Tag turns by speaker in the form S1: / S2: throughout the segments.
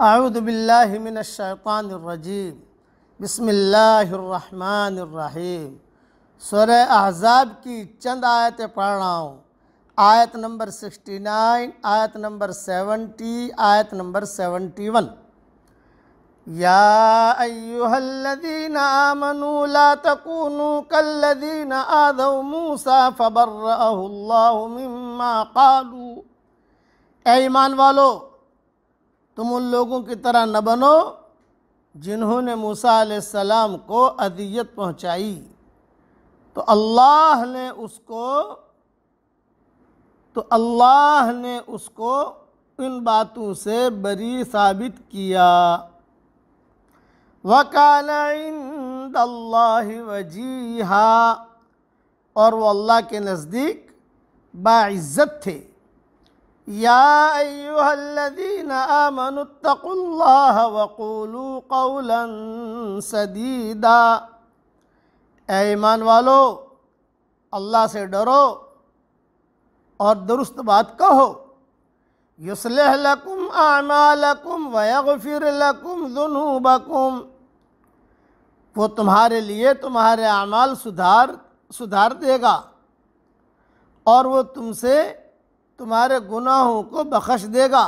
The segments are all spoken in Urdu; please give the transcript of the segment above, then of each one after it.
S1: اعوذ باللہ من الشیطان الرجیم بسم اللہ الرحمن الرحیم۔ سورہ احزاب کی چند آیتیں پڑھ رہا ہوں۔ آیت نمبر 69، آیت نمبر 70، آیت نمبر 71۔ یا ایہا الذین آمنوا لا تکونوا کالذین آذوا موسیٰ فبرأہ اللہ مما قالوا۔ اے ایمان والو، تم ان لوگوں کی طرح نہ بنو جنہوں نے موسیٰ علیہ السلام کو اذیت پہنچائی، تو اللہ نے اس کو ان باتوں سے بری ثابت کیا۔ وَكَانَ عِندَ اللَّهِ وَجِيهًا، اور وہ اللہ کے نزدیک باعزت تھے۔ یا ایہا الذین آمنوا اتقوا اللہ وقولوا قولا سدیدا۔ اے ایمان والو، اللہ سے ڈرو اور درست بات کہو۔ یصلح لکم اعمالکم ویغفر لکم ذنوبکم، وہ تمہارے لیے تمہارے اعمال سدھار دے گا اور وہ تم سے تمہارے گناہوں کو بخش دے گا۔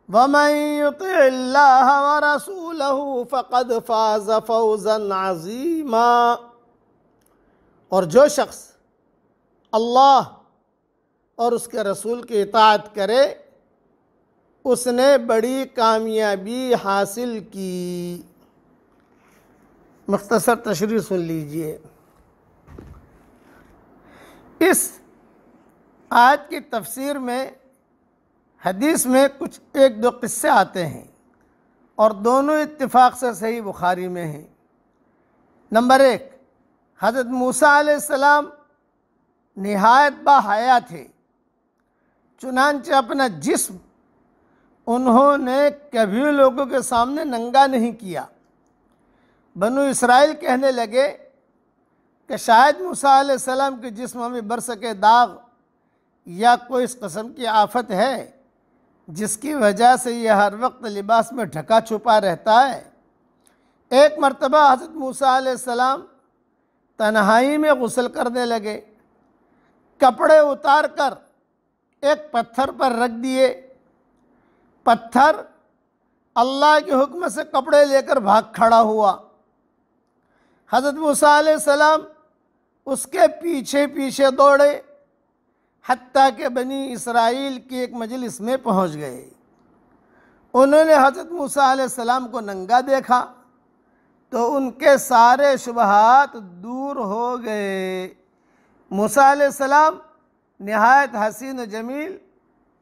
S1: وَمَن يُطِعِ اللَّهَ وَرَسُولَهُ فَقَدْ فَازَ فَوْزًا عَظِيمًا، اور جو شخص اللہ اور اس کے رسول کی اطاعت کرے اس نے بڑی کامیابی حاصل کی۔ مختصر تشریح سن لیجئے۔ اس آیت کی تفسیر میں حدیث میں کچھ ایک دو قصے آتے ہیں اور دونوں اتفاق سے صحیح بخاری میں ہیں۔ نمبر 1، حضرت موسیٰ علیہ السلام نہایت باحیا تھے، چنانچہ اپنا جسم انہوں نے کبھی لوگوں کے سامنے ننگا نہیں کیا۔ بنو اسرائیل کہنے لگے کہ شاید موسیٰ علیہ السلام کے جسم میں برس کے داغ یا کوئی اس قسم کی آفت ہے جس کی وجہ سے یہ ہر وقت لباس میں ڈھکا چھپا رہتا ہے۔ ایک مرتبہ حضرت موسیٰ علیہ السلام تنہائی میں غسل کرنے لگے، کپڑے اتار کر ایک پتھر پر رکھ دیے۔ پتھر اللہ کے حکم سے کپڑے لے کر بھاگ کھڑا ہوا۔ حضرت موسیٰ علیہ السلام اس کے پیچھے پیچھے دوڑے حتیٰ کہ بنی اسرائیل کی ایک مجلس میں پہنچ گئے۔ انہوں نے حضرت موسیٰ علیہ السلام کو ننگا دیکھا تو ان کے سارے شبہات دور ہو گئے۔ موسیٰ علیہ السلام نہایت حسین و جمیل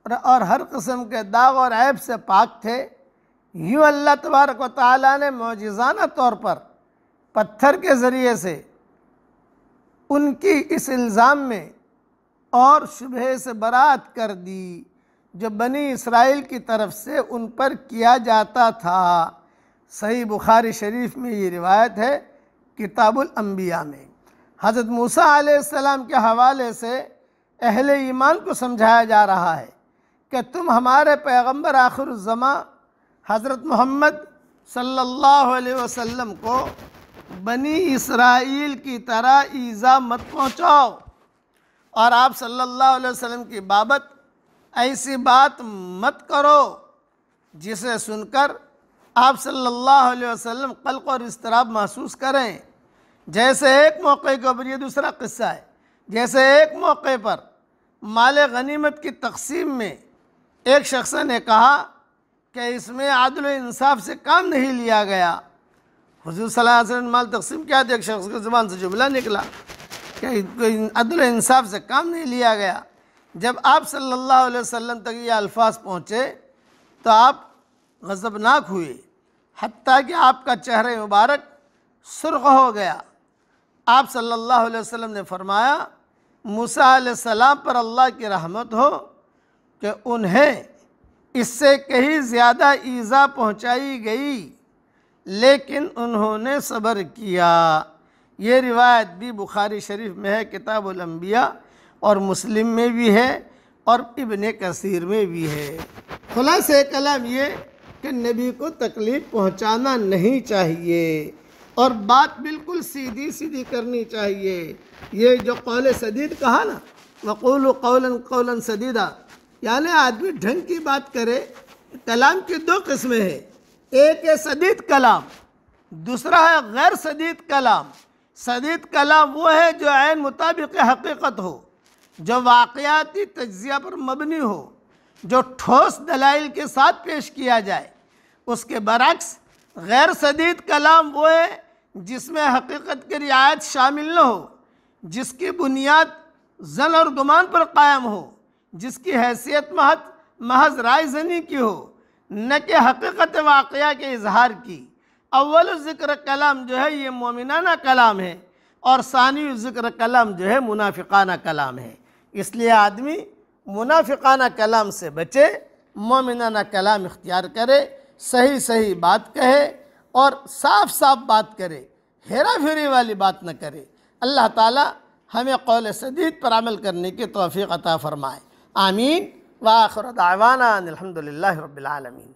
S1: اور ہر قسم کے داغ اور عیب سے پاک تھے۔ یوں اللہ تبارک و تعالیٰ نے معجزانہ طور پر پتھر کے ذریعے سے ان کی اس الزام میں اور شبہ سے برات کر دی جو بنی اسرائیل کی طرف سے ان پر کیا جاتا تھا۔ صحیح بخاری شریف میں یہ روایت ہے، کتاب الانبیاء میں۔ حضرت موسیٰ علیہ السلام کے حوالے سے اہل ایمان کو سمجھایا جا رہا ہے کہ تم ہمارے پیغمبر آخر الزماں حضرت محمد صلی اللہ علیہ وسلم کو بنی اسرائیل کی طرح ایذا مت پہنچاؤ، اور آپ صلی اللہ علیہ وسلم کی بابت ایسی بات مت کرو جسے سن کر آپ صلی اللہ علیہ وسلم قلق اور اضطراب محسوس کریں۔ جیسے ایک موقع کے اوپر، یہ دوسرا قصہ ہے، جیسے ایک موقع پر مال غنیمت کی تقسیم میں ایک شخص نے کہا کہ اس میں عدل و انصاف سے کام نہیں لیا گیا۔ حضور صلی اللہ علیہ وسلم مال تقسیم کیا تھا، ایک شخص کی زبان سے جملہ نکلا کہ عدل و انصاف سے کام نہیں لیا گیا۔ جب آپ صلی اللہ علیہ وسلم تک یہ الفاظ پہنچے تو آپ غضبناک ہوئے، حتیٰ کہ آپ کا چہرہ مبارک سرخ ہو گیا۔ آپ صلی اللہ علیہ وسلم نے فرمایا، موسیٰ علیہ السلام پر اللہ کی رحمت ہو کہ انہیں اس سے کہیں زیادہ ایذا پہنچائی گئی لیکن انہوں نے صبر کیا۔ یہ روایت بھی بخاری شریف میں ہے، کتاب الانبیاء، اور مسلم میں بھی ہے اور ابن کثیر میں بھی ہے۔ خلاصہ کلام یہ کہ نبی کو تکلیف پہنچانا نہیں چاہیے اور بات بالکل سیدھی سیدھی کرنی چاہیے۔ یہ جو قول سدید کہا نا، وَقُولُوا قَوْلًا قَوْلًا سَدِيدًا، یعنی آدمی ڈھنگ کی بات کرے۔ کلام کی دو قسمیں ہیں، ایک ہے سدید کلام، دوسرا ہے غیر سدید کلام۔ سدید کلام وہ ہے جو عین مطابق حقیقت ہو، جو واقعاتی تجزیہ پر مبنی ہو، جو ٹھوس دلائل کے ساتھ پیش کیا جائے۔ اس کے برعکس غیر سدید کلام وہ ہے جس میں حقیقت کی رعایت شامل نہ ہو، جس کی بنیاد ظن اور گمان پر قائم ہو، جس کی حیثیت محض رائے زنی کی ہو، نہ کہ حقیقت واقعہ کے اظہار کی۔ اول ذکر کلام جو ہے یہ مومنانہ کلام ہے، اور ثانی ذکر کلام جو ہے منافقانہ کلام ہے۔ اس لیے آدمی منافقانہ کلام سے بچے، مومنانہ کلام اختیار کرے، صحیح صحیح بات کہے اور صاف صاف بات کرے، ہیرا پھیری والی بات نہ کرے۔ اللہ تعالی ہمیں قول سدید پر عمل کرنے کی توفیق عطا فرمائے۔ آمین۔ وآخر دعوانا ان الحمد للہ رب العالمین۔